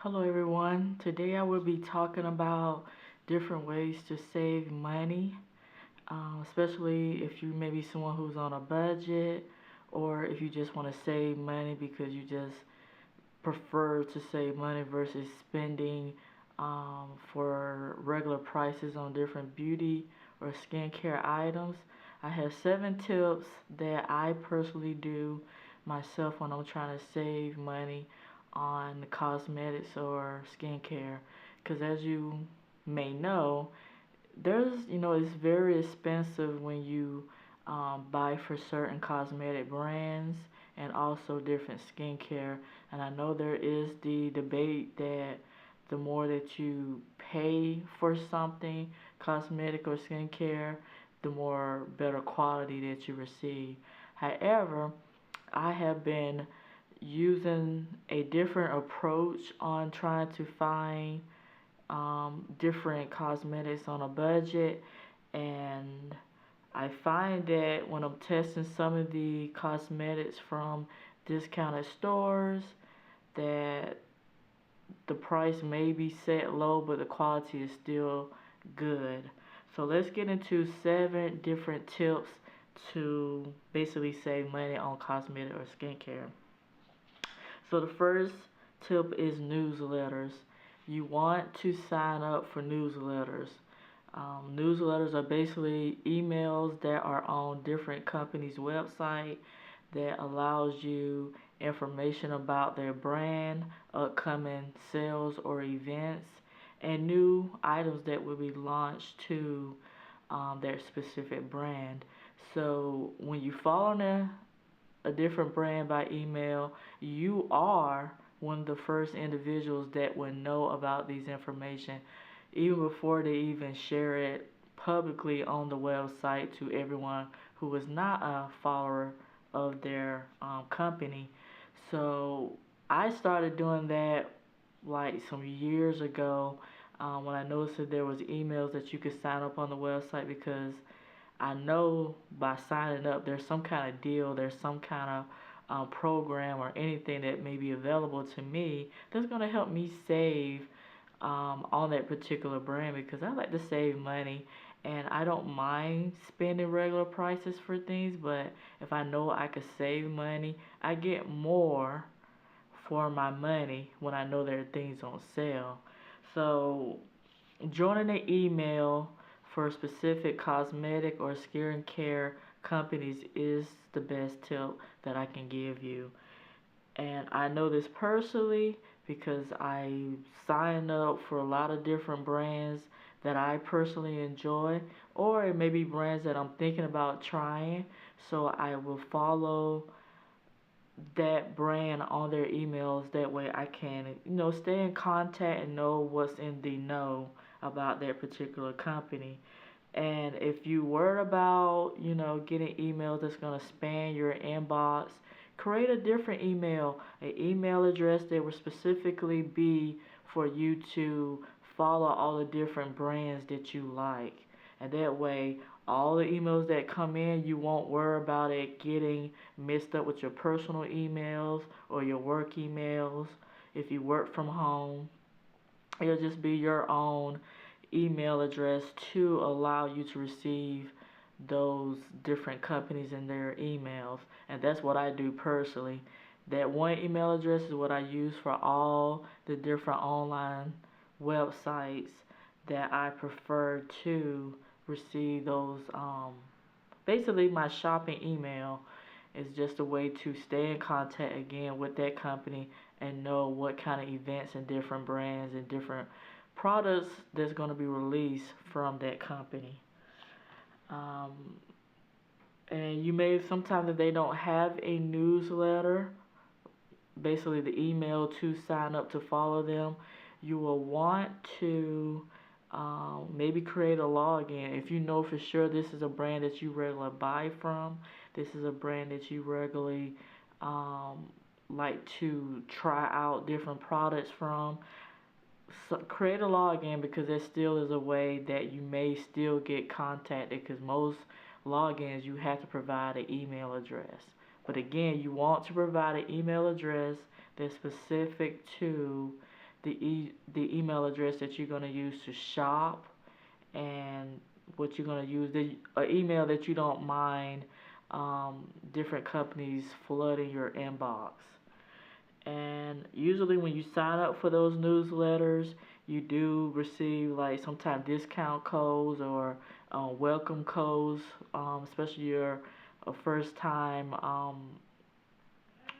Hello everyone. Today I will be talking about different ways to save money, especially if you may be someone who's on a budget or if you just want to save money because you just prefer to save money versus spending for regular prices on different beauty or skincare items. I have 7 tips that I personally do myself when I'm trying to save money on cosmetics or skincare, because as you may know, it's very expensive when you buy for certain cosmetic brands and also different skincare. And I know there is the debate that the more that you pay for something, cosmetic or skincare, the more better quality that you receive. However, I have been using a different approach on trying to find different cosmetics on a budget, and I find that when I'm testing some of the cosmetics from discounted stores, that the price may be set low but the quality is still good. So let's get into 7 different tips to basically save money on cosmetic or skincare. So the first tip is newsletters. You want to sign up for newsletters. Newsletters are basically emails that are on different companies' website that allows you information about their brand, upcoming sales or events, and new items that will be launched to their specific brand. So when you follow a different brand by email, you are one of the first individuals that would know about these information even before they even share it publicly on the website to everyone who is not a follower of their company. So I started doing that like some years ago when I noticed that there was emails that you could sign up on the website, because I know by signing up there's some kind of deal, there's some kind of program or anything that may be available to me that's going to help me save on that particular brand, because I like to save money and I don't mind spending regular prices for things, but if I know I could save money, I get more for my money when I know there are things on sale. So joining an email for specific cosmetic or skincare companies is the best tip that I can give you. And I know this personally because I sign up for a lot of different brands that I personally enjoy, or it may be brands that I'm thinking about trying. So I will follow that brand on their emails. That way I can, stay in contact and know what's in the know about that particular company. And if you worry about, getting emails that's going to spam your inbox, create a different email, an email address that will specifically be for you to follow all the different brands that you like. And that way, all the emails that come in, you won't worry about it getting mixed up with your personal emails or your work emails. If you work from home, it'll just be your own email address to allow you to receive those different companies and their emails. And that's what I do personally. That one email address is what I use for all the different online websites that I prefer to receive those. Basically, my shopping email is just a way to stay in contact again with that company and know what kind of events and different brands and different products that's going to be released from that company. And you may, sometimes if they don't have a newsletter, basically the email to sign up to follow them, you will want to maybe create a login. If you know for sure this is a brand that you regularly buy from, this is a brand that you regularly like to try out different products from, so create a login, because there still is a way that you may still get contacted, because most logins you have to provide an email address. But again, you want to provide an email address that's specific to the email address that you're going to use to shop, and what you're going to use, the email that you don't mind different companies flooding your inbox. And usually when you sign up for those newsletters, you do receive like sometimes discount codes or welcome codes, especially you're a first time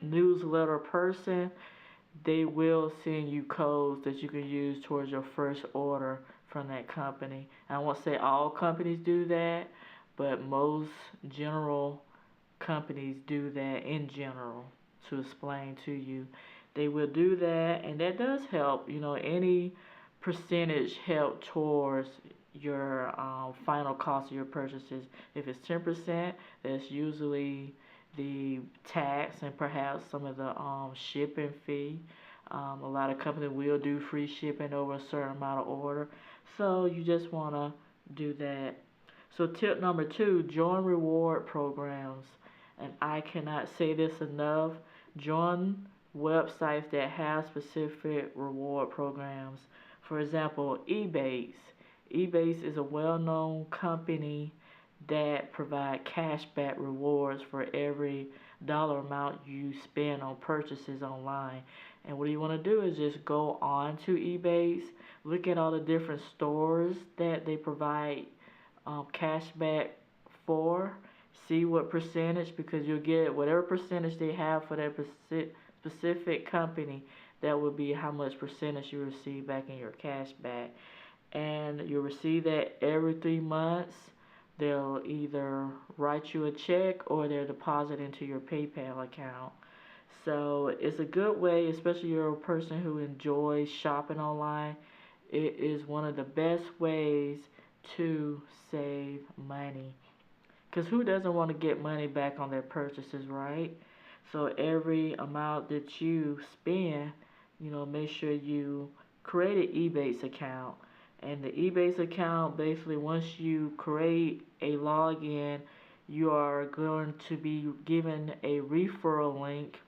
newsletter person. They will send you codes that you can use towards your first order from that company. And I won't say all companies do that, but most general companies do that in general. To explain to you, they will do that, and that does help. You know, any percentage help towards your final cost of your purchases. If it's 10%, that's usually the tax and perhaps some of the shipping fee. A lot of companies will do free shipping over a certain amount of order, so you just want to do that. So tip number 2, join reward programs. And I cannot say this enough. Join websites that have specific reward programs. For example, Ebates. Ebates is a well-known company that provide cashback rewards for every dollar amount you spend on purchases online. And what you want to do is just go on to Ebates, look at all the different stores that they provide cashback for, see what percentage, because you'll get whatever percentage they have for that specific company. That will be how much percentage you receive back in your cashback. And you'll receive that every 3 months. They'll either write you a check or they'll deposit into your PayPal account. So it's a good way, especially if you're a person who enjoys shopping online. It is one of the best ways to save money. Because who doesn't want to get money back on their purchases, right? So every amount that you spend, you know, make sure you create an Ebates account. And the Ebates account, basically, once you create a login, you are going to be given a referral link.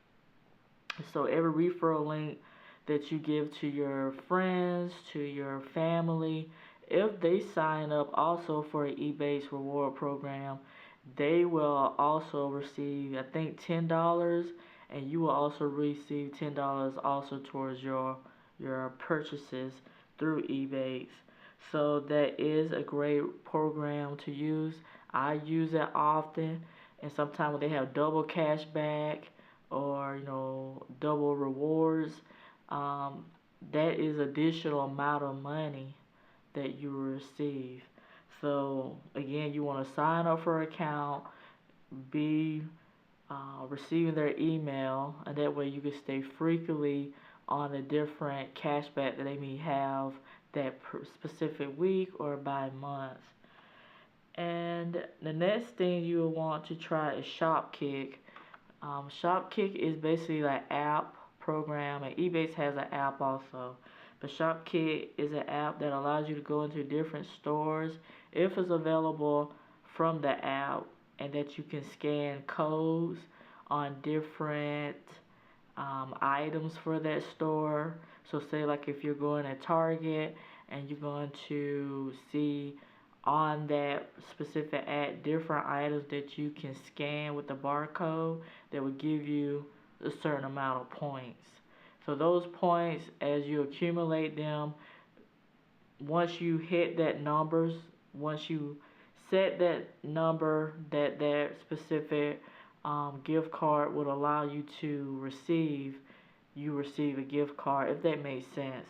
So every referral link that you give to your friends, to your family, if they sign up also for an Ebates reward program, they will also receive, I think, $10, and you will also receive $10 also towards your purchases through Ebates. So that is a great program to use. I use it often, and sometimes when they have double cash back or, you know, double rewards, that is additional amount of money that you receive. So again, you want to sign up for an account, be receiving their email, and that way you can stay frequently on the different cashback that they may have that specific week or by month. And the next thing you will want to try is Shopkick. Shopkick is basically like app program, and Ebates has an app also. But Shopkick is an app that allows you to go into different stores if it's available from the app, and that you can scan codes on different items for that store. So say like if you're going to Target and you're going to see on that specific ad different items that you can scan with the barcode that will give you a certain amount of points. So those points, as you accumulate them, once you hit that numbers, once you set that number that specific gift card would allow you to receive, you receive a gift card, if that makes sense.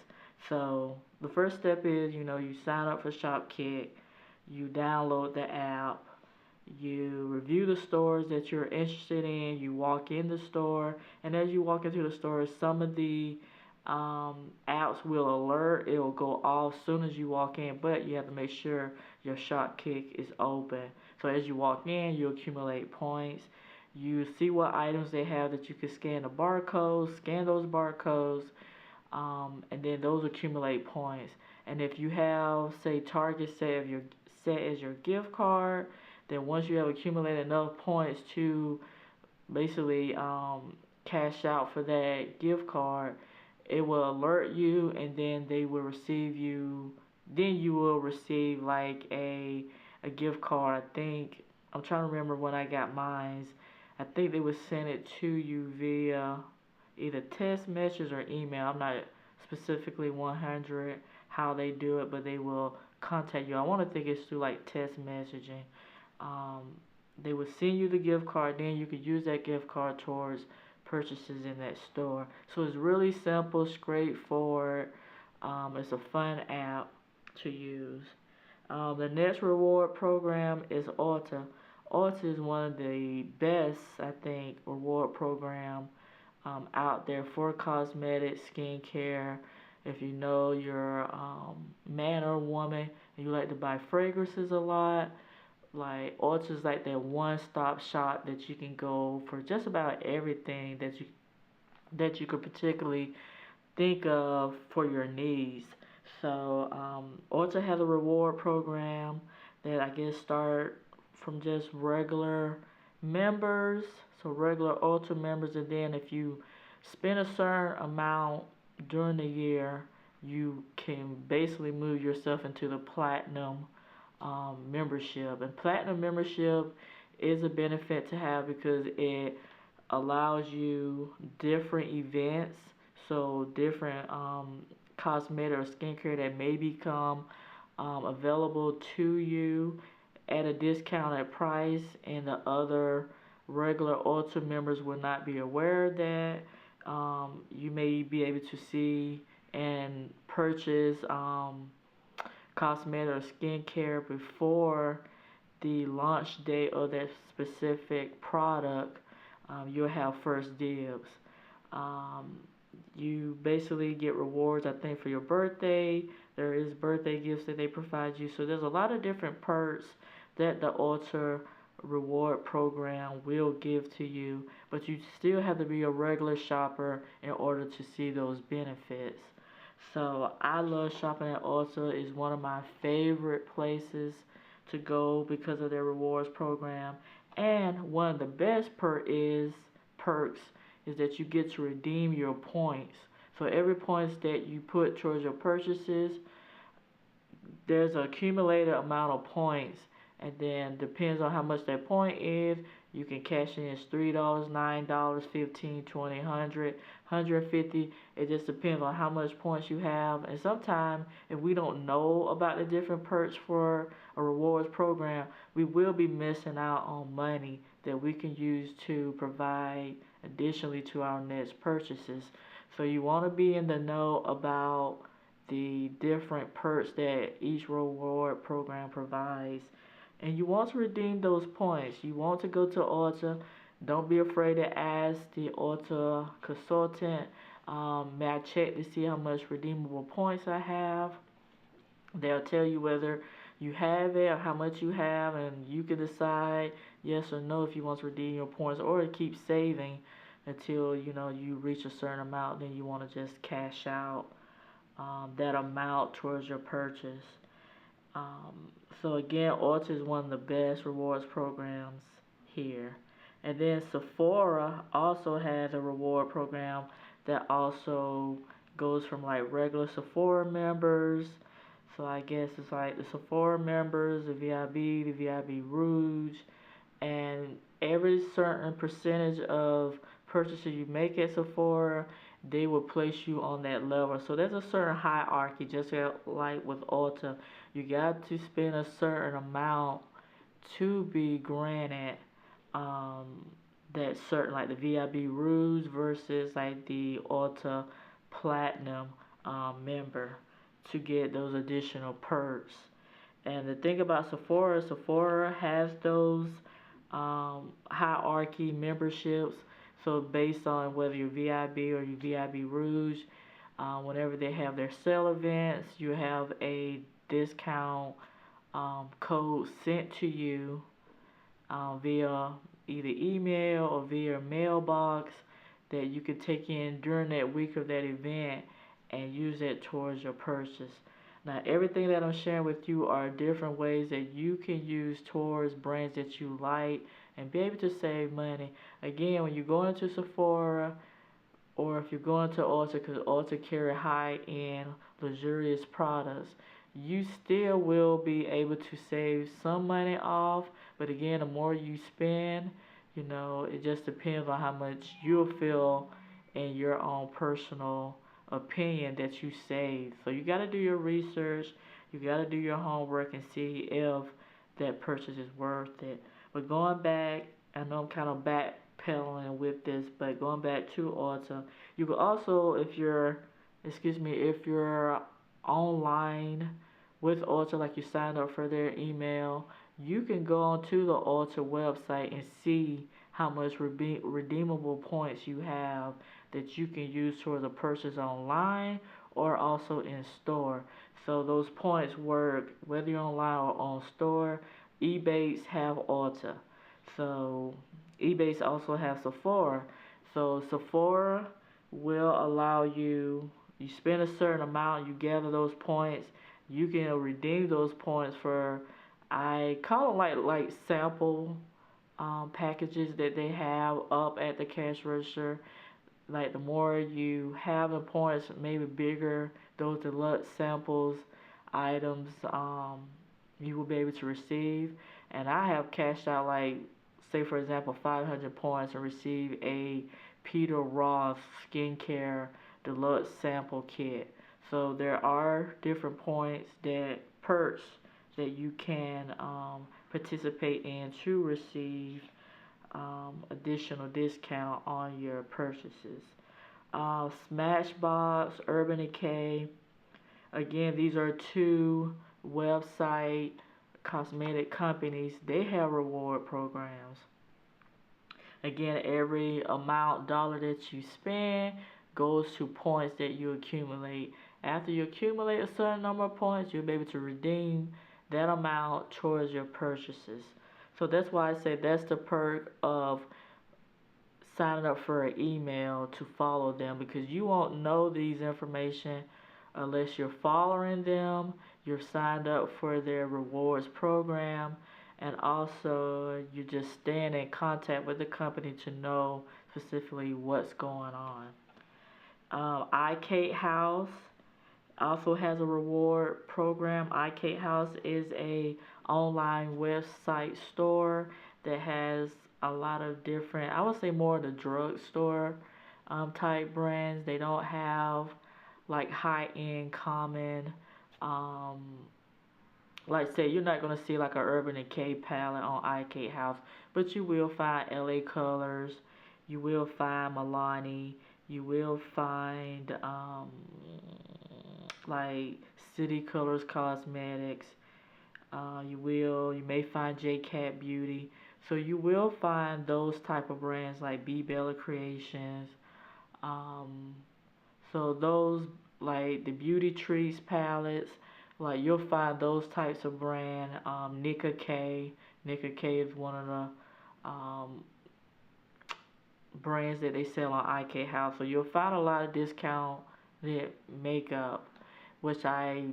So the first step is, you know, you sign up for Shopkick, you download the app, you review the stores that you're interested in, you walk in the store, and as you walk into the store, some of the apps will alert. It will go off as soon as you walk in, but you have to make sure your Shopkick is open. So as you walk in, you accumulate points. You see what items they have that you can scan the barcodes, scan those barcodes, and then those accumulate points. And if you have, say, Target set as your gift card, then once you have accumulated enough points to basically cash out for that gift card, it will alert you, and then they will receive you. Then you will receive like a gift card. I think I'm trying to remember when I got mine. I think they would send it to you via either text message or email. I'm not specifically 100 how they do it, but they will contact you. I want to think it's through like text messaging. Um, they would send you the gift card, then you could use that gift card towards purchases in that store. So it's really simple, straightforward. It's a fun app to use. The next reward program is Ulta. Ulta is one of the best, I think, reward program out there for cosmetics, skincare. If you know you're man or woman and you like to buy fragrances a lot, like Ulta's like that one-stop shop that you can go for just about everything that you could particularly think of for your needs. So Ulta has a reward program that I guess start from just regular members, so regular Ulta members, and then if you spend a certain amount during the year, you can basically move yourself into the platinum membership. And platinum membership is a benefit to have because it allows you different events, so different cosmetic or skincare that may become available to you at a discounted price, and the other regular Ulta members will not be aware of that. You may be able to see and purchase cosmetic or skincare before the launch date of that specific product. You'll have first dibs. You basically get rewards, I think, for your birthday. There is birthday gifts that they provide you. So there's a lot of different perks that the Ulta reward program will give to you, but you still have to be a regular shopper in order to see those benefits. So I love shopping at Ulta. It's one of my favorite places to go because of their rewards program. And one of the best perks is that you get to redeem your points. So every points that you put towards your purchases, there's an accumulated amount of points, and then depends on how much that point is, you can cash in as $3, $9, 15, 20, 100, 150. It just depends on how much points you have. And sometimes if we don't know about the different perks for a rewards program, we will be missing out on money that we can use to provide additionally to our next purchases. So you want to be in the know about the different perks that each reward program provides. And you want to redeem those points. You want to go to Ulta. Don't be afraid to ask the Ulta consultant, may I check to see how much redeemable points I have? They'll tell you whether you have it or how much you have, and you can decide yes or no if you want to redeem your points, or to keep saving until you reach a certain amount. Then you want to just cash out that amount towards your purchase. So again, Ulta is one of the best rewards programs here. And then Sephora also has a reward program that also goes from like regular Sephora members. So I guess it's like the Sephora members, the VIB, the VIB Rouge, and every certain percentage of purchases you make at Sephora, they will place you on that level. So there's a certain hierarchy, just like with Ulta. You got to spend a certain amount to be granted that certain, like the VIB Rouge versus like the Ulta Platinum member, to get those additional perks. And the thing about Sephora has those hierarchy memberships. So based on whether you're VIB or you're VIB Rouge, whenever they have their sale events, you have a discount code sent to you via either email or via mailbox that you can take in during that week of that event and use it towards your purchase. Now, everything that I'm sharing with you are different ways that you can use towards brands that you like and be able to save money. Again, when you go into Sephora, or if you're going to Ulta, because Ulta carry high-end, luxurious products, you still will be able to save some money off. But again, the more you spend, you know, it just depends on how much you'll feel in your own personal opinion that you save. So you got to do your research, you got to do your homework and see if that purchase is worth it. But going back, I know I'm kind of backpedaling with this, but going back to Ulta, you can also, if you're online with Ulta, like you signed up for their email, you can go onto the Ulta website and see how much redeemable points you have that you can use towards a purchase online or also in store. So those points work whether you're online or on store. Ebates have Ulta. So Ebates also have Sephora. So Sephora will allow you spend a certain amount, you gather those points, you can redeem those points for, I call them like sample packages that they have up at the cash register. Like the more you have in points, maybe bigger those deluxe samples items you will be able to receive. And I have cashed out, like, say for example 500 points and receive a Peter Ross skincare deluxe sample kit. So there are different points, that perks that you can participate in to receive additional discount on your purchases. Smashbox, Urban Decay. Again, these are two website cosmetic companies. They have reward programs. Again, every dollar that you spend goes to points that you accumulate. After you accumulate a certain number of points, you'll be able to redeem that amount towards your purchases. So that's why I say that's the perk of signing up for an email to follow them, because you won't know these information unless you're following them, you're signed up for their rewards program, and also you're just staying in contact with the company to know specifically what's going on. Cant House also has a reward program. Cant House is a online website store that has a lot of different, I would say more of the drugstore type brands. They don't have like high-end common, like say you're not going to see like a Urban Decay palette on Cant House, but you will find LA Colors, you will find Milani, you will find like City Colors Cosmetics, you may find J Cat Beauty. So you will find those type of brands like B Bella Creations. So those, like the Beauty Trees palettes, like you'll find those types of brand. Nika K. Nika K is one of the brands that they sell on Cant House. So you'll find a lot of discounted makeup, which I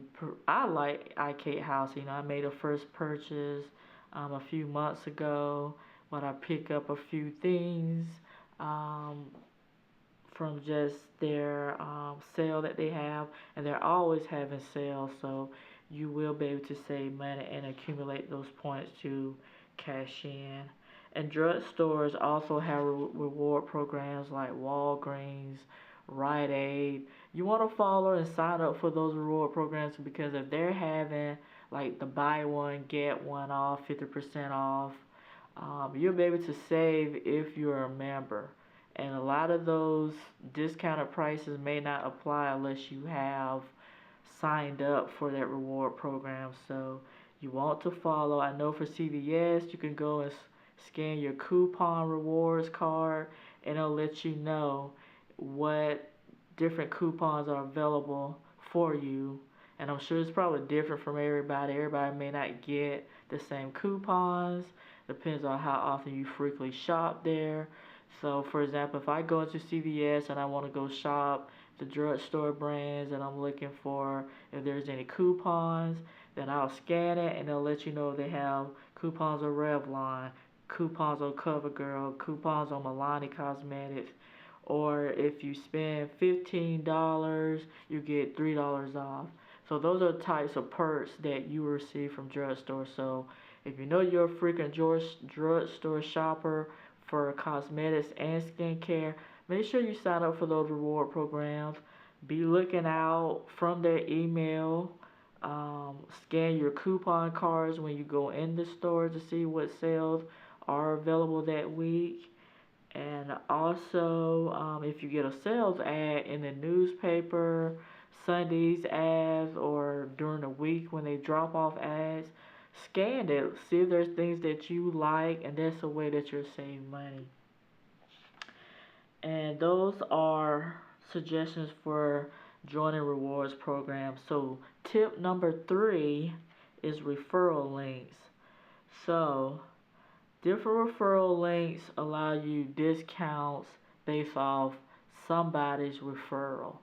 like Cant House. You know, I made a first purchase a few months ago, but I pick up a few things from just their sale that they have, and they're always having sales, so you will be able to save money and accumulate those points to cash in. And drugstores also have reward programs like Walgreens, Rite Aid. You want to follow and sign up for those reward programs, because if they're having like the buy one get one off, 50% off, you'll be able to save if you're a member. And a lot of those discounted prices may not apply unless you have signed up for that reward program. So you want to follow. I know for CVS, you can go and scan your coupon rewards card, and it'll let you know what different coupons are available for you. And I'm sure it's probably different from everybody. Everybody may not get the same coupons. Depends on how often you frequently shop there. So for example, if I go into CVS and I want to go shop the drugstore brands and I'm looking for if there's any coupons, then I'll scan it and it'll let you know if they have coupons on Revlon, coupons on CoverGirl, coupons on Milani Cosmetics, or if you spend $15, you get $3 off. So those are types of perks that you will receive from drugstores. So if you know you're a frequent drugstore shopper for cosmetics and skincare, make sure you sign up for those reward programs. Be looking out from their email. Scan your coupon cards when you go in the store to see what sales are available that week. And also, if you get a sales ad in the newspaper, Sunday's ads, or during the week when they drop off ads, scan it. See if there's things that you like, and that's a way that you're saving money. And those are suggestions for joining rewards programs. So tip number 3 is referral links. So different referral links allow you discounts based off somebody's referral.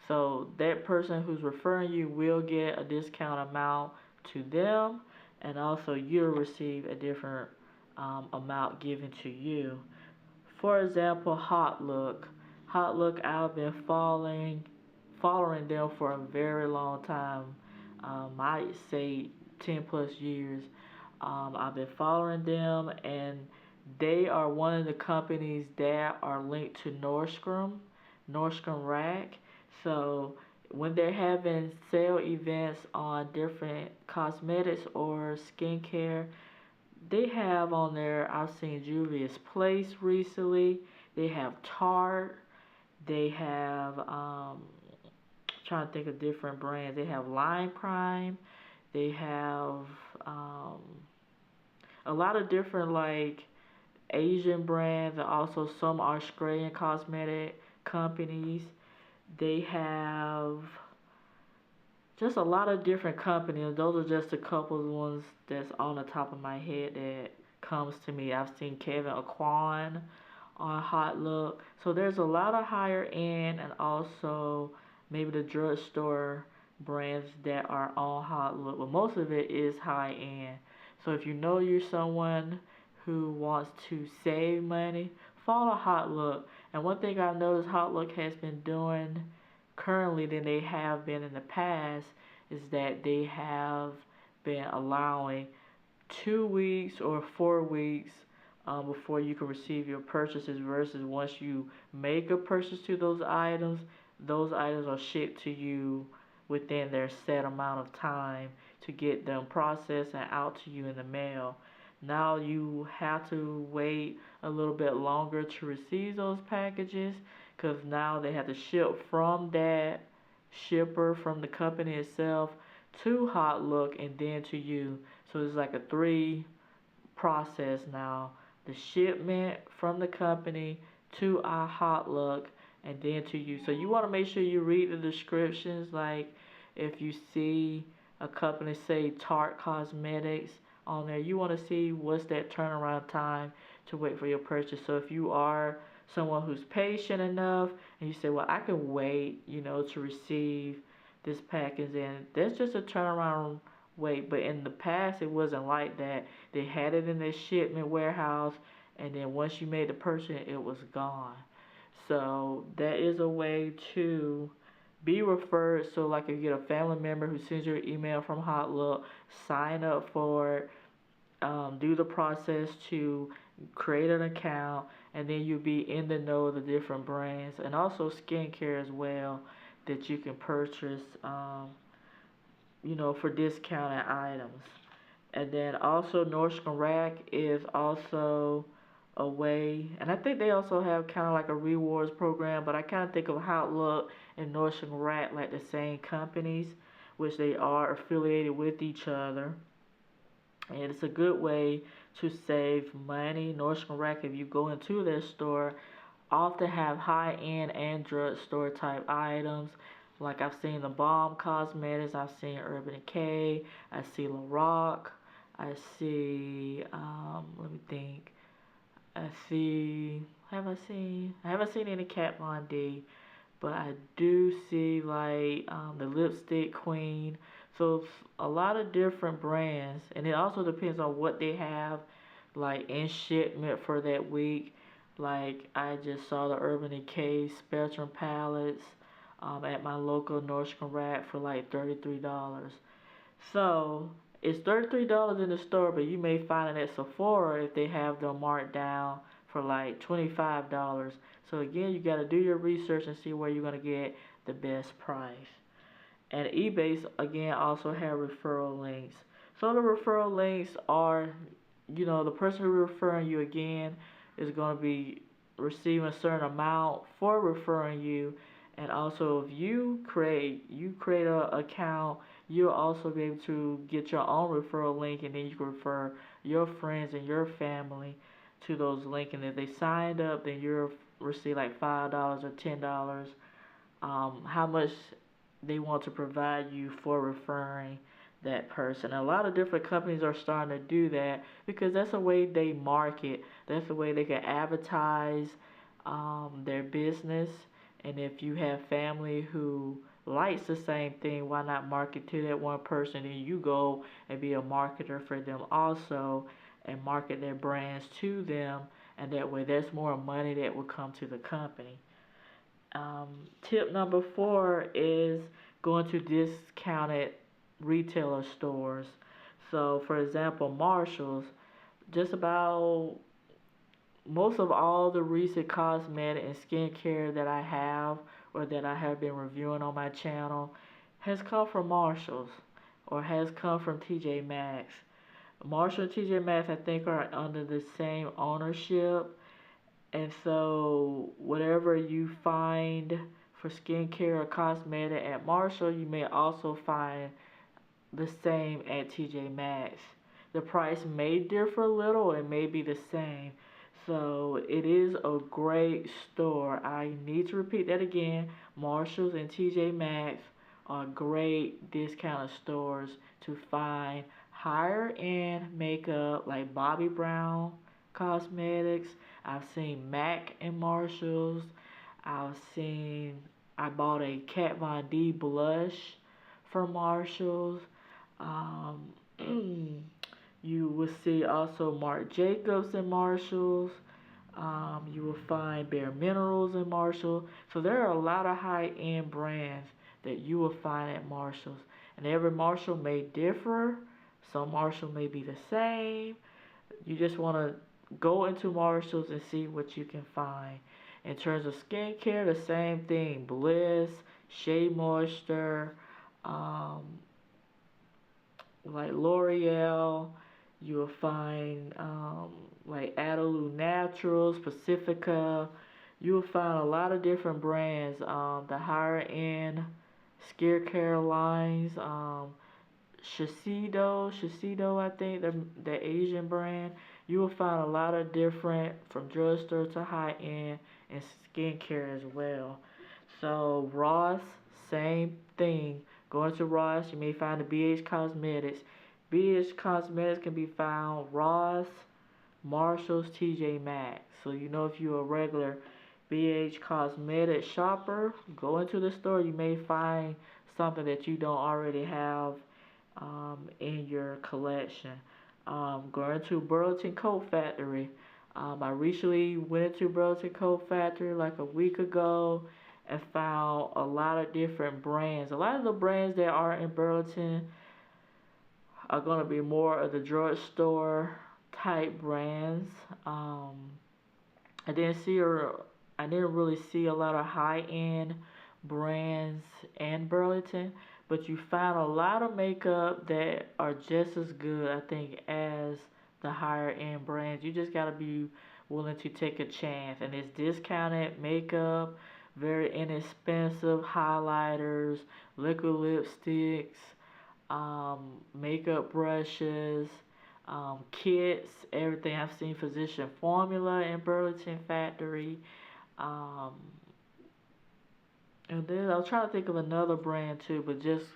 So that person who's referring you will get a discount amount to them, and also you'll receive a different amount given to you. For example, Hot Look. I've been following them for a very long time. I'd say 10 plus years. I've been following them, and they are one of the companies that are linked to Nordstrom Rack. So when they're having sale events on different cosmetics or skincare, they have on there, I've seen Juvia's Place recently. They have Tarte. They have, trying to think of different brands. They have Lime Crime. They have a lot of different like Asian brands, and also some Australian cosmetic companies. They have just a lot of different companies. Those are just a couple of ones that's on the top of my head that comes to me. I've seen Kevin Aquan on Hot Look. So there's a lot of higher end, and also maybe the drugstore brands that are on Hot Look, but most of it is high end. So if you know you're someone who wants to save money, follow Hot Look. And one thing I've noticed Hot Look has been doing currently than they have been in the past is that they have been allowing 2 weeks or 4 weeks before you can receive your purchases, versus once you make a purchase to those items are shipped to you within their set amount of time to get them processed and out to you in the mail. Now you have to wait a little bit longer to receive those packages, because now they have to ship from that shipper, from the company itself, to Hot Look and then to you. So it's like a 3 process now. The shipment from the company to our Hot Look and then to you. So you want to make sure you read the descriptions. Like if you see a company say Tarte Cosmetics on there, you want to see what's that turnaround time to wait for your purchase. So if you are someone who's patient enough and you say, well, I can wait, to receive this package, and there's just a turnaround wait. But in the past, it wasn't like that. They had it in their shipment warehouse, and then once you made the purchase, it was gone. So that is a way to be referred. So like if you get a family member who sends you an email from Hot Look, sign up for it, do the process to create an account, and then you'll be in the know of the different brands, and also skincare as well, that you can purchase for discounted items. And then also Nordstrom Rack is also a way, and I think they also have kind of like a rewards program, but I kind of think of Hot Look and Nordstrom Rack like the same companies, which they are affiliated with each other. And it's a good way to save money. Nordstrom Rack, if you go into their store, often have high-end and drugstore type items. Like I've seen the Balm Cosmetics, I've seen Urban Decay, I see Lorac, I see, let me think, I haven't seen any Kat Von D, but I do see like the Lipstick Queen. So a lot of different brands, and it also depends on what they have like in shipment for that week. Like I just saw the Urban Decay Spectrum palettes at my local Nordstrom Rack for like $33. So it's $33 in the store, but you may find it at Sephora if they have them marked down for like $25. So again, you got to do your research and see where you're going to get the best price. And eBay again also have referral links. So the referral links are, the person who referring you again is going to be receiving a certain amount for referring you. And also if you create a account, you'll also be able to get your own referral link, and then you can refer your friends and your family to those links. And if they signed up, then you'll receive like $5 or $10, how much they want to provide you for referring that person. And a lot of different companies are starting to do that because that's a way they market. That's a way they can advertise their business. And if you have family who likes the same thing, why not market to that one person, and you go and be a marketer for them also and market their brands to them, and that way there's more money that will come to the company. Tip number 4 is going to discounted retailer stores. So for example, Marshall's, just about most of all the recent cosmetic and skincare that I have or that I have been reviewing on my channel has come from Marshall's or has come from TJ Maxx. Marshall and TJ Maxx, I think, are under the same ownership. And so whatever you find for skincare or cosmetic at Marshall, you may also find the same at TJ Maxx. The price may differ a little, it may be the same. So it is a great store. I need to repeat that again. Marshall's and TJ Maxx are great discounted stores to find higher end makeup like Bobbi Brown Cosmetics. I've seen MAC in Marshall's. I bought a Kat Von D blush from Marshall's. You will see also Marc Jacobs in Marshall's. You will find Bare Minerals in Marshall. So there are a lot of high-end brands that you will find at Marshall's. And every Marshall may differ. Some Marshall may be the same. You just want to go into Marshall's and see what you can find. In terms of skincare, the same thing. Bliss, Shea Moisture, like L'Oreal. You will find like Adalou Naturals, Pacifica. You will find a lot of different brands. The higher end skincare lines. Shiseido, I think, the Asian brand. You will find a lot of different, from drugstore to high end, and skincare as well. So Ross, same thing. Going to Ross, you may find the BH Cosmetics. BH Cosmetics can be found Ross, Marshall's, TJ Maxx. So if you're a regular BH Cosmetics shopper, go into the store. You may find something that you don't already have in your collection. Going to Burlington Coat Factory. I recently went into Burlington Coat Factory like a week ago and found a lot of different brands. A lot of the brands that are in Burlington are going to be more of the drugstore type brands. I didn't really see a lot of high-end brands in Burlington, but you find a lot of makeup that are just as good, I think, as the higher end brands. You just gotta be willing to take a chance. And it's discounted makeup, very inexpensive highlighters, liquid lipsticks, makeup brushes, kits, everything. I've seen Physician Formula in Burlington Factory. And then I'll try to think of another brand too, but just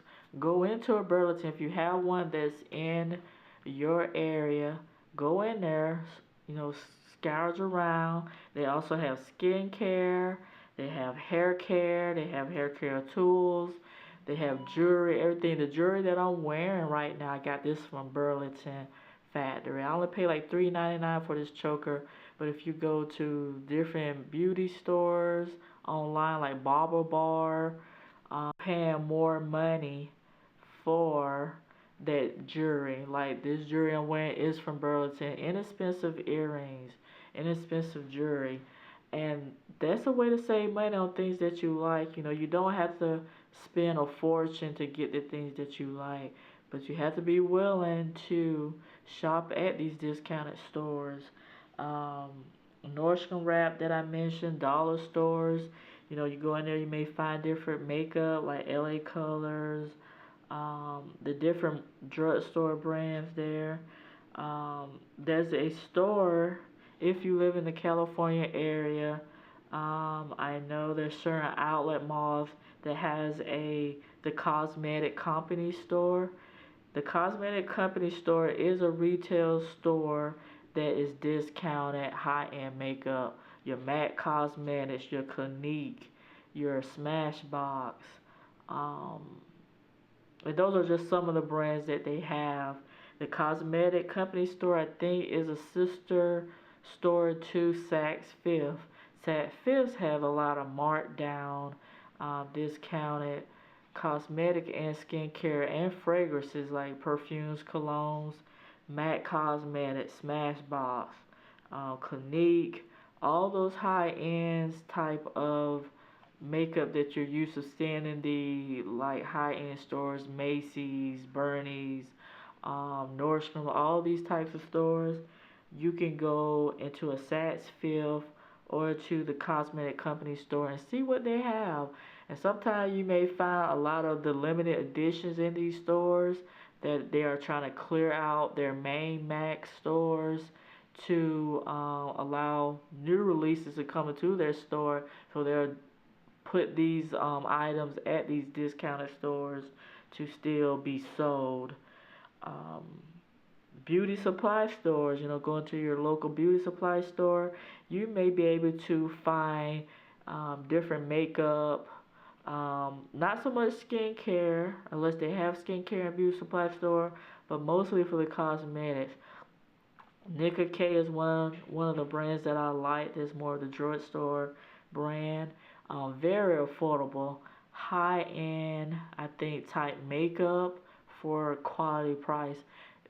go into a Burlington. If you have one that's in your area, go in there, scourge around. They also have skincare, they have hair care, they have hair care tools, they have jewelry, everything. The jewelry that I'm wearing right now, I got this from Burlington Factory. I only paid like $3.99 for this choker, But if you go to different beauty stores online, like Barber Bar, paying more money for that jewelry. Like this jewelry I'm wearing is from Burlington. Inexpensive earrings, inexpensive jewelry. And that's a way to save money on things that you like. You know, you don't have to spend a fortune to get the things that you like. But you have to be willing to shop at these discounted stores. Um, Nordstrom Rack that I mentioned, dollar stores. You know, you go in there, you may find different makeup like LA Colors, the different drugstore brands there. There's a store if you live in the California area. I know there's certain outlet malls that has the cosmetic company store. The cosmetic company store is a retail store that is discounted high-end makeup. Your MAC Cosmetics, your Clinique, your Smashbox. Um, and those are just some of the brands that they have. The cosmetic company store, I think, is a sister store to Saks Fifth. Saks Fifth have a lot of markdown, discounted cosmetic and skincare and fragrances like perfumes, colognes, MAC Cosmetics, Smashbox, Clinique, all those high-end type of makeup that you're used to seeing in the like high-end stores, Macy's, Bernie's, Nordstrom, all these types of stores. You can go into a Saks Fifth or to the cosmetic company store and see what they have. And sometimes you may find a lot of the limited editions in these stores that they are trying to clear out their main MAC stores to allow new releases to come into their store. So they'll put these items at these discounted stores to still be sold. Um, Beauty supply stores, you know, going to your local beauty supply store, you may be able to find different makeup, not so much skincare, unless they have skincare and beauty supply store, but mostly for the cosmetics. Nicka K is one of the brands that I like. There's more of the drugstore brand. Very affordable, high end, I think, type makeup for quality price.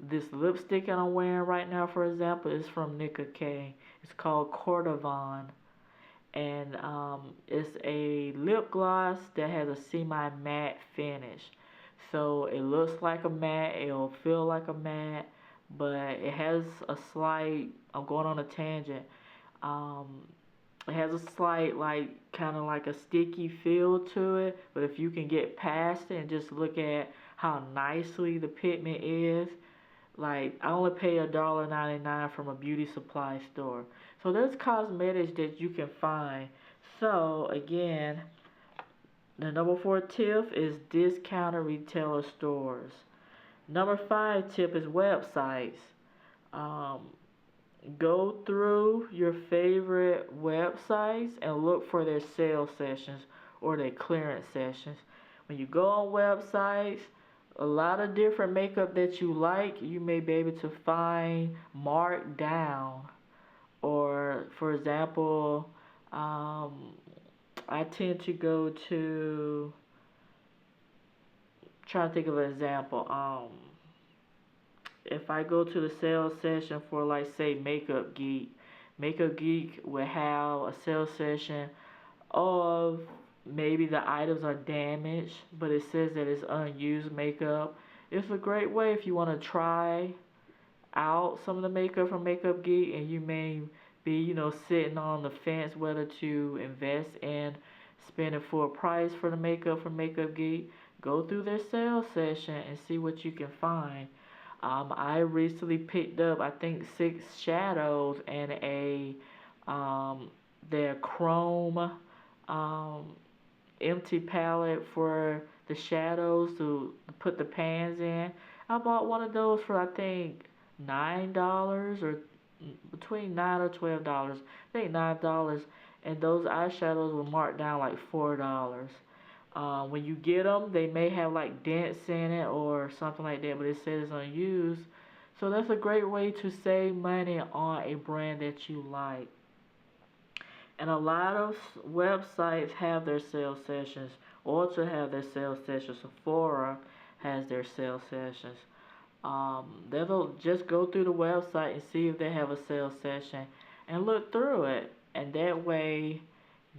This lipstick that I'm wearing right now, for example, is from Nicka K. It's called Cordovan. And it's a lip gloss that has a semi-matte finish. So it looks like a matte, it'll feel like a matte, but it has a slight, I'm going on a tangent, it has a slight, like, kind of like a sticky feel to it, but if you can get past it and just look at how nicely the pigment is, like, I only pay $1.99 from a beauty supply store. So there's cosmetics that you can find. So, again, the number 4 tip is discounted retailer stores. Number 5 tip is websites. Go through your favorite websites and look for their sale sessions or their clearance sessions. When you go on websites, a lot of different makeup that you like, you may be able to find marked down. Or, for example, I tend to go to, trying to think of an example. If I go to the sales session for, like, say, Makeup Geek will have a sales session of maybe the items are damaged, but it says that it's unused makeup. It's a great way if you want to try out some of the makeup from Makeup Geek and you may be, you know, sitting on the fence whether to invest in spending full price for the makeup from Makeup Geek. Go through their sales session and see what you can find. I recently picked up, I think, 6 shadows and their chrome empty palette for the shadows to put the pans in. I bought one of those for, I think, $9 or between $9 or $12. I think $9, and those eyeshadows were marked down like $4. When you get them, they may have like dents in it or something like that, but it says it's unused. So that's a great way to save money on a brand that you like. And a lot of websites have their sales sessions. Ulta have their sales sessions. Sephora has their sales sessions. They'll just go through the website and see if they have a sales session and look through it. And that way,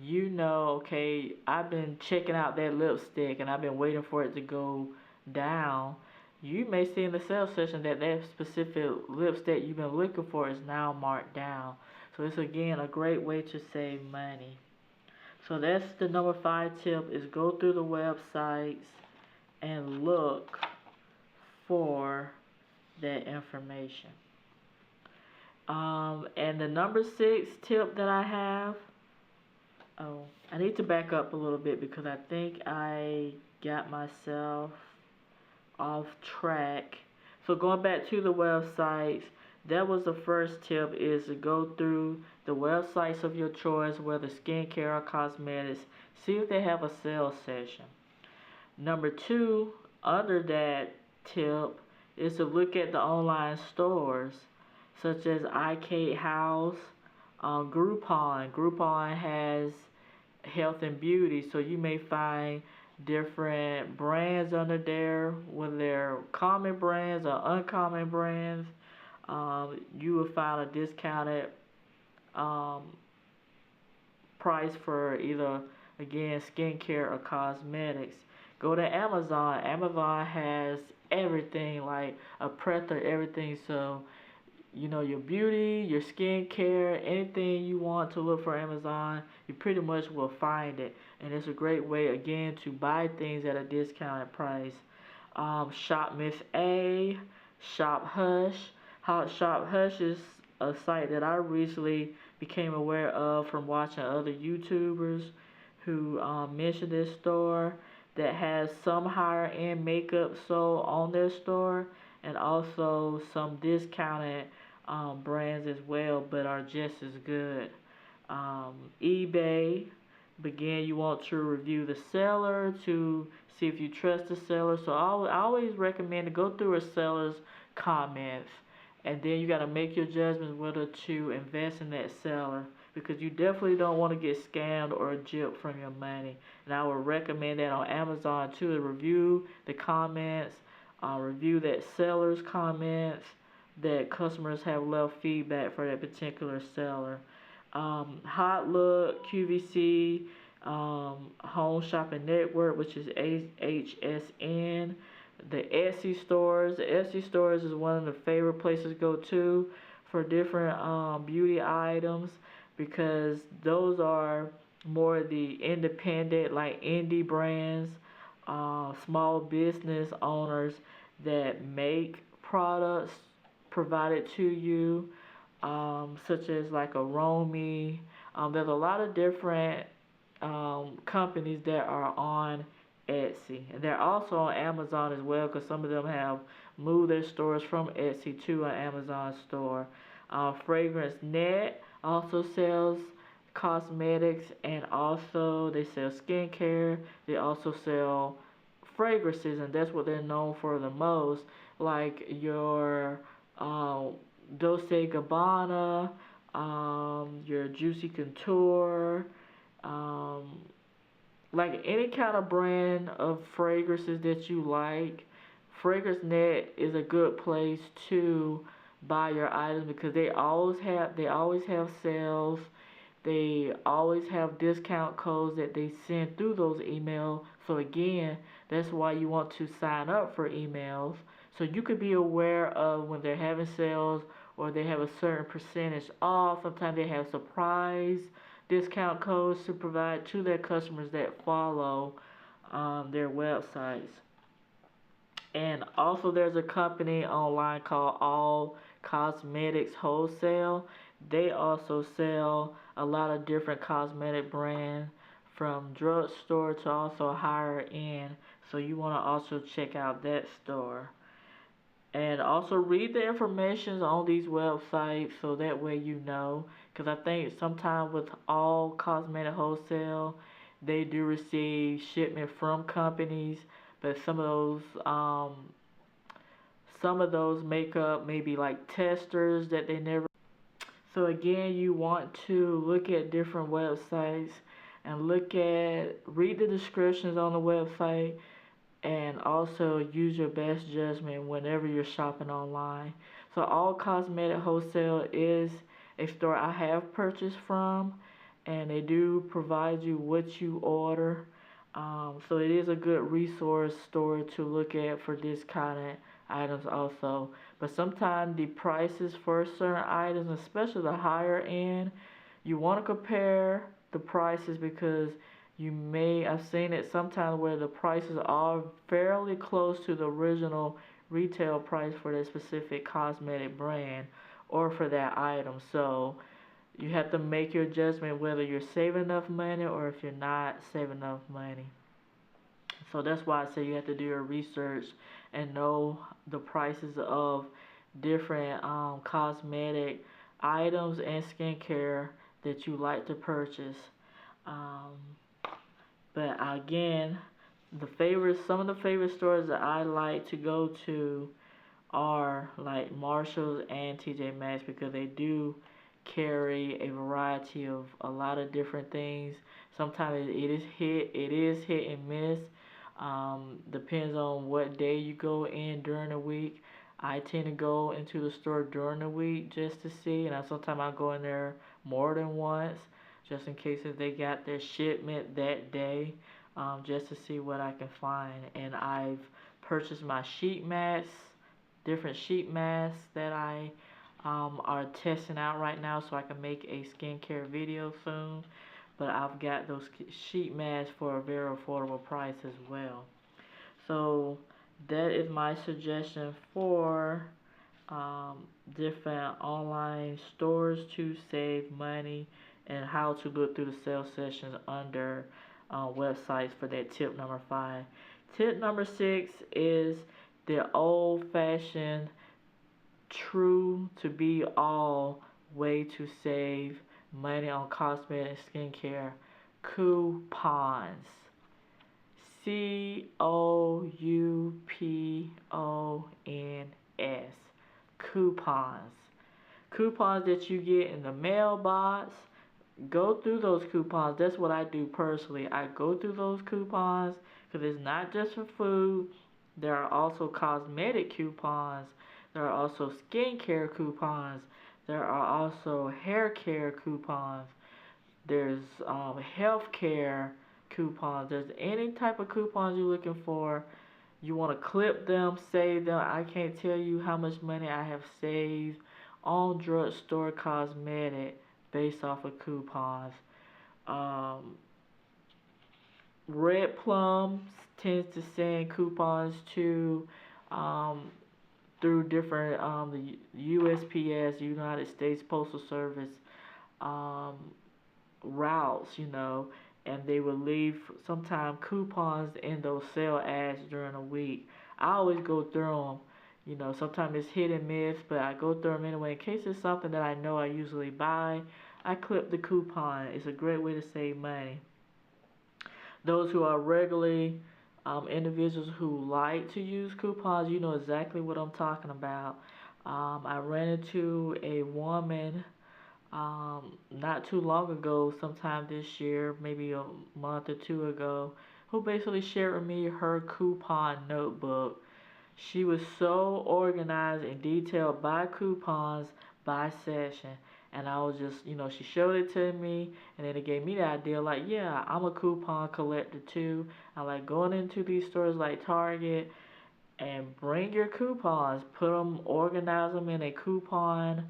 you know, okay, I've been checking out that lipstick and I've been waiting for it to go down. You may see in the sales session that that specific lipstick you've been looking for is now marked down. So it's again a great way to save money. So that's the number 5 tip, is go through the websites and look for that information. And the number 6 tip that I have, oh, I need to back up a little bit because I think I got myself off track. So going back to the websites, that was the first tip, is to go through the websites of your choice, whether skincare or cosmetics, see if they have a sales session. Number 2, under that tip, is to look at the online stores such as Cant House, Groupon. Groupon has health and beauty, so you may find different brands under there, whether they're common brands or uncommon brands. You will find a discounted price for either, again, skincare or cosmetics. Go to Amazon. Amazon has everything, like a plethora of everything. So, you know, your beauty, your skincare, anything you want to look for Amazon, you pretty much will find it. And it's a great way, again, to buy things at a discounted price. Shop Miss A, Shop Hush. Shop Hush is a site that I recently became aware of from watching other YouTubers who mentioned this store that has some higher end makeup sold on their store, and also some discounted brands as well, but are just as good. eBay, again, you want to review the seller to see if you trust the seller. So I always recommend to go through a seller's comments, and then you got to make your judgment whether to invest in that seller, because you definitely don't want to get scammed or gypped from your money. And I would recommend that on Amazon too, to review the comments, review that seller's comments, that customers have left feedback for that particular seller. Hot Look, QVC, Home Shopping Network, which is HSN, the Etsy stores. The Etsy stores is one of the favorite places to go to for different beauty items, because those are more the independent, like indie brands, small business owners that make products provided to you, such as like a Romy. There's a lot of different companies that are on Etsy, and they're also on Amazon as well, because some of them have moved their stores from Etsy to an Amazon store. Fragrance Net also sells cosmetics, and also they sell skincare. They also sell fragrances, and that's what they're known for the most, like your Dolce & Gabbana, your Juicy Couture, like any kind of brand of fragrances that you like. Fragrance Net is a good place to buy your items, because they always have sales. They always have discount codes that they send through those emails. So again, that's why you want to sign up for emails, so you could be aware of when they're having sales, or they have a certain percentage off. Sometimes they have surprise discount codes to provide to their customers that follow their websites. And also there's a company online called All Cosmetics Wholesale. They also sell a lot of different cosmetic brands, from drugstore to also higher end. So you want to also check out that store. And also read the information on these websites, so that way you know. Because I think sometimes with All Cosmetic Wholesale, they do receive shipment from companies, but some of some of those makeup maybe like testers that they never. So again, you want to look at different websites and read the descriptions on the website, and also use your best judgment whenever you're shopping online. So All Cosmetic Wholesale is a store I have purchased from, and they do provide you what you order. So it is a good resource store to look at for this kind of items also. But sometimes the prices for certain items, especially the higher end, you want to compare the prices, because I've seen it sometimes where the prices are fairly close to the original retail price for that specific cosmetic brand or for that item. So you have to make your judgment whether you're saving enough money or if you're not saving enough money. So that's why I say you have to do your research and know the prices of different cosmetic items and skincare that you like to purchase. But again, some of the favorite stores that I like to go to are like Marshalls and TJ Maxx, because they do carry a variety of a lot of different things. Sometimes it is hit and miss. Depends on what day you go in during the week. I tend to go into the store during the week just to see, and sometimes I go in there more than once, just in case if they got their shipment that day, just to see what I can find. And I've purchased my sheet masks, different sheet masks that I are testing out right now, so I can make a skincare video soon. But I've got those sheet masks for a very affordable price as well. So that is my suggestion for different online stores to save money, and how to look through the sales sessions under websites for that tip number 5. Tip number 6 is the old-fashioned, true to be all way to save money on cosmetic skincare: coupons. COUPONS. Coupons. Coupons that you get in the mailbox. Go through those coupons. That's what I do personally. I go through those coupons, because it's not just for food. There are also cosmetic coupons. There are also skincare coupons. There are also hair care coupons. There's health care coupons. There's any type of coupons you're looking for. You want to clip them, save them. I can't tell you how much money I have saved on drugstore cosmetic based off of coupons. Red Plum tends to send coupons to through different the USPS, United States Postal Service routes, and they will leave sometimes coupons in those sale ads during the week. I always go through them. Sometimes it's hit and miss, but I go through them anyway. In case it's something that I know I usually buy, I clip the coupon. It's a great way to save money. Those who are regularly individuals who like to use coupons, you know exactly what I'm talking about. I ran into a woman not too long ago, sometime this year, maybe a month or two ago, who basically shared with me her coupon notebook. She was so organized and detailed by coupons, by session. And I was just, she showed it to me, and then it gave me the idea, like, yeah, I'm a coupon collector too. I like going into these stores like Target, and bring your coupons, organize them in a coupon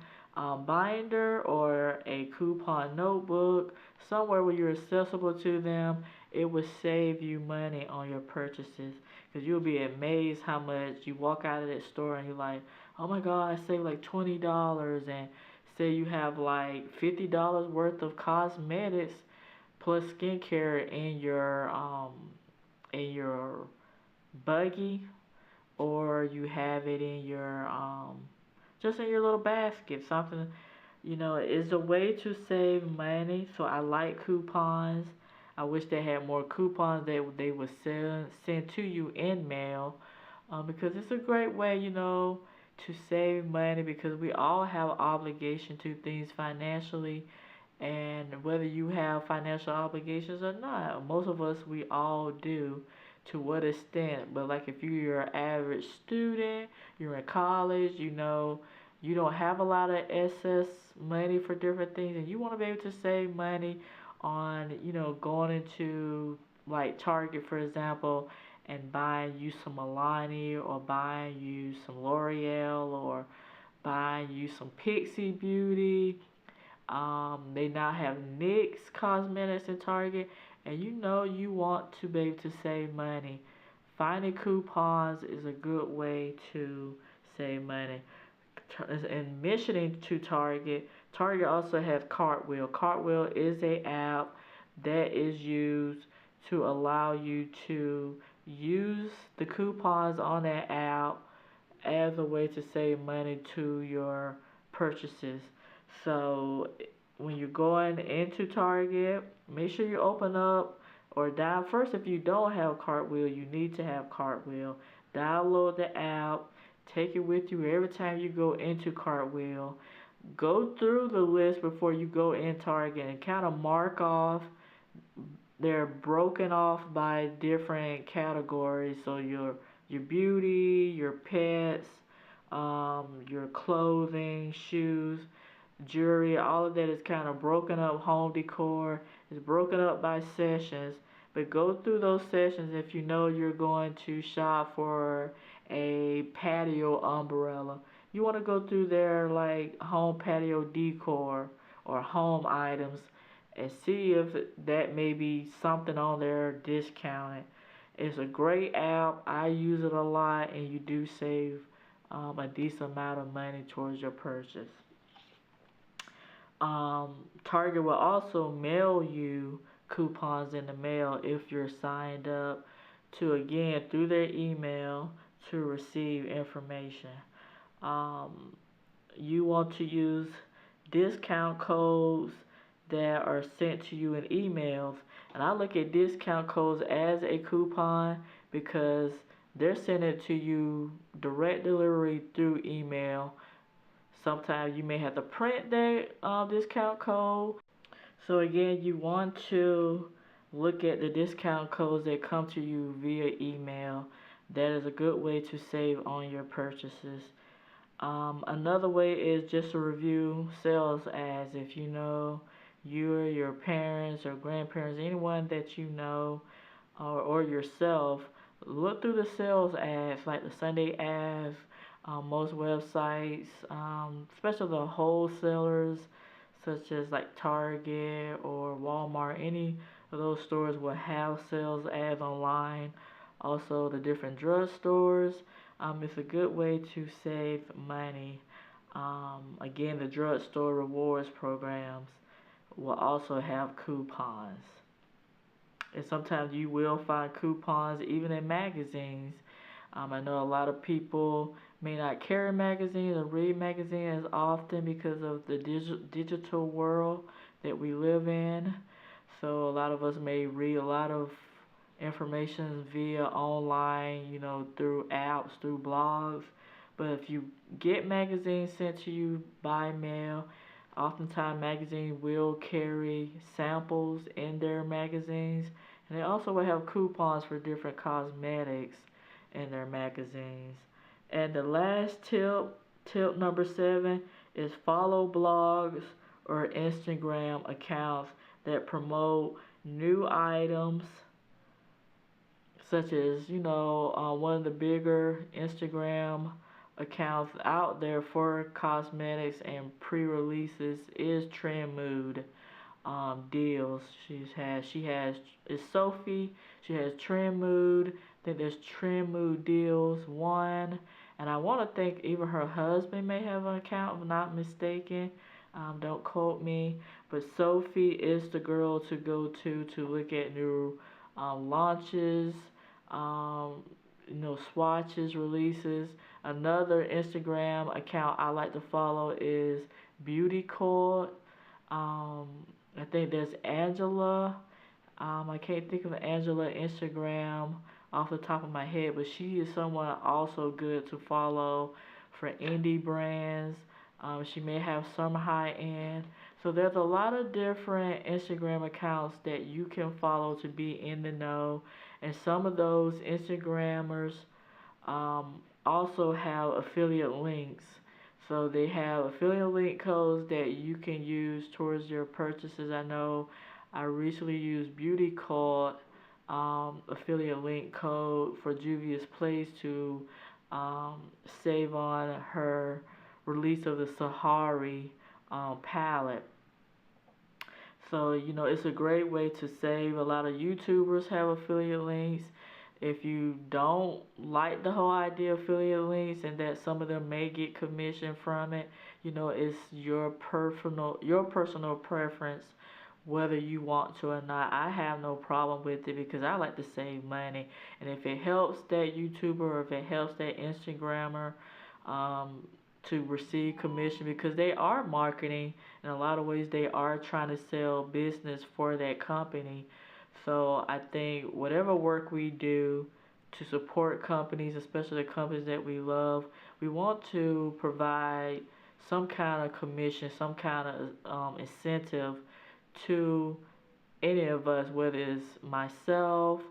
binder or a coupon notebook, somewhere where you're accessible to them. It will save you money on your purchases, because you'll be amazed how much you walk out of that store and you're like, oh my god, I saved like $20, and say you have like $50 worth of cosmetics plus skincare in your buggy, or you have it in your just in your little basket. Something, is a way to save money. So I like coupons. I wish they had more coupons that they would send to you in mail. because it's a great way, you know, to save money because we all have obligation to things financially, and whether you have financial obligations or not, most of us we all do to what extent. But like if you're an average student, you're in college, you know, you don't have a lot of excess money for different things and you want to be able to save money on, you know, going into like Target for example and buying you some Milani or buying you some L'Oreal or buying you some Pixie Beauty. They now have NYX Cosmetics in Target, and you know you want to be able to save money. Finding coupons is a good way to save money. And mentioning to Target, Target also has Cartwheel. Cartwheel is a app that is used to allow you to use the coupons on that app as a way to save money to your purchases. So when you're going into Target, make sure you open up or down first. If you don't have Cartwheel, you need to have Cartwheel. Download the app, take it with you every time you go into Cartwheel. Go through the list before you go in Target and kind of mark off. They're broken off by different categories. So your beauty, your pets, your clothing, shoes, jewelry, all of that is kind of broken up. Home decor is broken up by sessions. But go through those sessions if you know you're going to shop for a patio umbrella. You want to go through their like home patio decor or home items and see if that may be something on there discounted. It's a great app. I use it a lot, and you do save a decent amount of money towards your purchase. Target will also mail you coupons in the mail if you're signed up to, again, through their email to receive information. You want to use discount codes that are sent to you in emails. And I look at discount codes as a coupon because they're sending it to you direct delivery through email. Sometimes you may have to print that discount code. So again, you want to look at the discount codes that come to you via email. That is a good way to save on your purchases. Another way is just to review sales ads. If you know you or your parents or grandparents, anyone that you know or yourself, look through the sales ads like the Sunday ads, most websites, especially the wholesalers such as like Target or Walmart. Any of those stores will have sales ads online. Also the different drugstores. It's a good way to save money. Again, the drugstore rewards programs will also have coupons. And sometimes you will find coupons even in magazines. I know a lot of people may not carry magazines or read magazines as often because of the digital world that we live in. So a lot of us may read a lot of information via online, you know, through apps, through blogs. But if you get magazines sent to you by mail, oftentimes magazines will carry samples in their magazines. And they also will have coupons for different cosmetics in their magazines. And the last tip number 7, is follow blogs or Instagram accounts that promote new items, such as, you know, one of the bigger Instagram accounts out there for cosmetics and pre-releases is Trend Mood deals. She has it's Sophie. She has Trend Mood. I think there's Trend Mood deals 1, and I want to think even her husband may have an account, if I'm not mistaken. Don't quote me, but Sophie is the girl to go to look at new launches, you know, swatches, releases. Another Instagram account I like to follow is Beauty Court. I think there's Angela. I can't think of Angela Instagram off the top of my head, but she is someone also good to follow for indie brands. She may have some high-end. So there's a lot of different Instagram accounts that you can follow to be in the know. And some of those Instagrammers also have affiliate links. So they have affiliate link codes that you can use towards your purchases. I know I recently used Beauty Code affiliate link code for Juvia's Place to save on her release of the Sahari palette. So, you know, it's a great way to save. A lot of YouTubers have affiliate links. If you don't like the whole idea of affiliate links and that some of them may get commission from it, you know, it's your personal preference whether you want to or not. I have no problem with it because I like to save money. And if it helps that YouTuber or if it helps that Instagrammer to receive commission, because they are marketing in a lot of ways, they are trying to sell business for that company. So I think whatever work we do to support companies, especially the companies that we love, we want to provide some kind of commission, some kind of incentive to any of us, whether it's myself,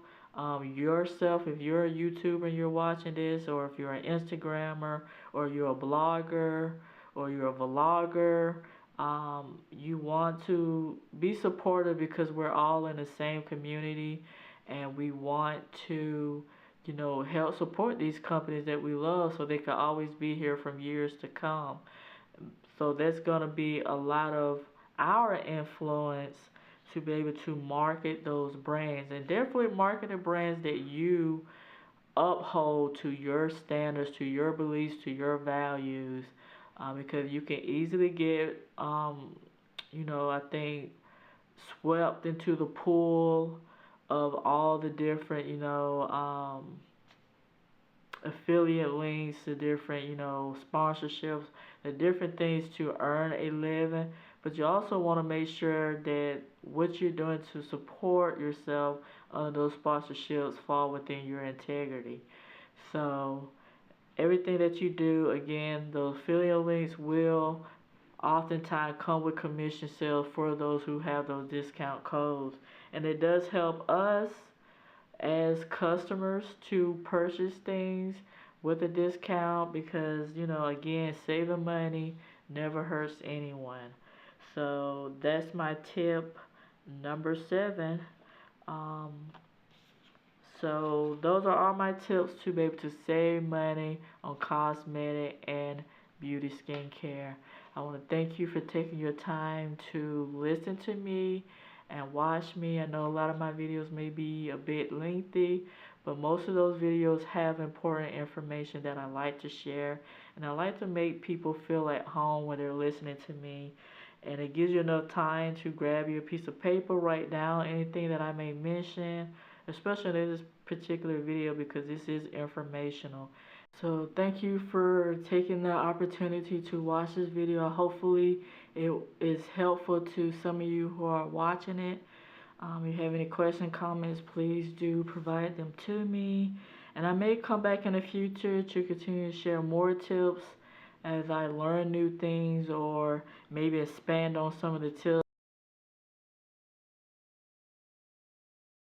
yourself, if you're a YouTuber and you're watching this, or if you're an Instagrammer, or you're a blogger, or you're a vlogger. You want to be supportive because we're all in the same community and we want to, you know, help support these companies that we love so they can always be here from years to come. So that's going to be a lot of our influence to be able to market those brands, and therefore market the brands that you uphold to your standards, to your beliefs, to your values, because you can easily get, you know, I think swept into the pool of all the different, you know, affiliate links, the different, you know, sponsorships, the different things to earn a living. But you also want to make sure that what you're doing to support yourself under those sponsorships fall within your integrity. So everything that you do, again, those affiliate links will oftentimes come with commission sales for those who have those discount codes. And it does help us as customers to purchase things with a discount because, you know, again, saving money never hurts anyone. So that's my tip number 7. So those are all my tips to be able to save money on cosmetic and beauty skincare. I want to thank you for taking your time to listen to me and watch me. I know a lot of my videos may be a bit lengthy, but most of those videos have important information that I like to share, and I like to make people feel at home when they're listening to me. And it gives you enough time to grab your piece of paper, write down anything that I may mention, especially in this particular video because this is informational. So thank you for taking the opportunity to watch this video. Hopefully it is helpful to some of you who are watching it. If you have any questions, comments, please do provide them to me. And I may come back in the future to continue to share more tips as I learn new things or maybe expand on some of the tips